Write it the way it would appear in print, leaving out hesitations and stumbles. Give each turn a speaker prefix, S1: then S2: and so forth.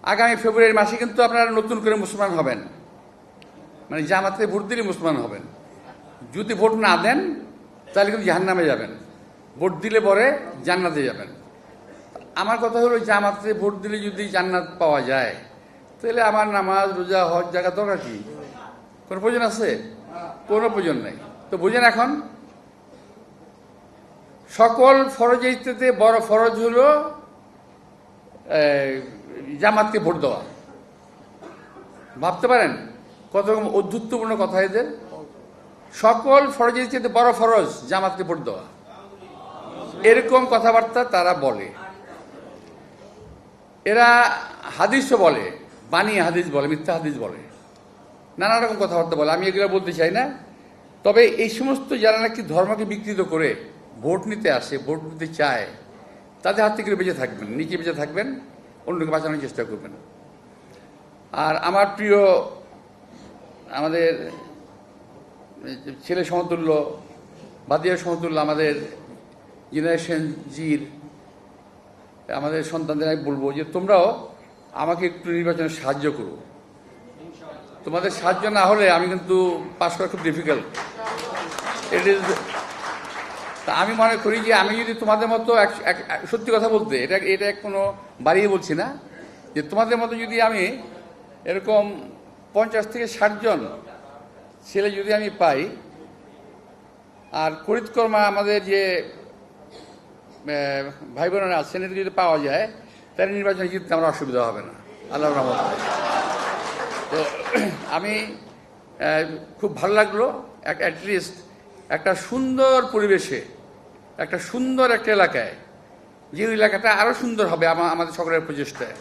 S1: আগামী ফেব্রুয়ারি মাসে কিন্তু আপনারা নতুন করে মুসলমান হবেন, মানে জামাতে ভোট দিলে মুসলমান হবেন। যদি ভোট না দেন তাহলে কিন্তু জাহান্নামে যাবেন, ভোট দিলে পরে জান্নাতে যাবেন। আমার কথা হলো জামাতে ভোট দিলে যদি জান্নাত পাওয়া যায় তাহলে আমার নামাজ রোজা হজ জাকাত দরকার কি? কোনো প্রয়োজন আছে? কোনো প্রয়োজন নেই। তো বুঝেন, এখন সকল ফরজের ইত্যাদি বড় ফরজ হলো জামাতকে ভোট দেওয়া। ভাবতে পারেন কত রকম অদ্ভুতপূর্ণ কথা এদের। সকল ফরজের ইত্যাদি বড় ফরজ জামাতকে ভোট দেওয়া, এরকম কথাবার্তা তারা বলে। এরা হাদিসও বলে, বানিয়ে হাদিস বলে, মিথ্যা হাদিস বলে, নানা রকম কথাবার্তা বলে। আমি এগুলো বলতে চাই না। তবে এই সমস্ত যারা নাকি ধর্মকে বিকৃত করে ভোট নিতে আসে, ভোট নিতে চায়, তাদের হাত থেকে বেঁচে থাকবেন, নিজে বেঁচে থাকবেন, অন্যকে বাঁচানোর চেষ্টা করবেন। আর আমার প্রিয়, আমাদের ছেলে সমতুল্য, বাদিয়া সমতুল্য, আমাদের জেনারেশন জির আমাদের সন্তানদের আমি বলবো যে তোমরাও আমাকে একটু নির্বাচনে সাহায্য করো। তোমাদের সাহায্য না হলে আমি কিন্তু পাস করা খুব ডিফিকাল্ট। ইট ইজ, তা আমি মনে করি যে আমি যদি তোমাদের মতো সত্যি কথা বলতে, এটা কোনো বাড়িয়ে বলছি না, যে তোমাদের মতো যদি আমি এরকম 50 থেকে 60 জন ছেলে যদি আমি পাই, আর করিতকর্মা আমাদের যে ভাই বোনেরা আছেন, এদের যদি পাওয়া যায় তাহলে নির্বাচনে জিততে আমার অসুবিধা হবে না, আল্লাহর রহমতে। তো আমি খুব ভালো লাগলো অ্যাটলিস্ট একটা সুন্দর পরিবেশে, একটা সুন্দর একটা এলাকায়, যে এলাকাটা আরও সুন্দর হবে আমাদের সকলের প্রচেষ্টায়।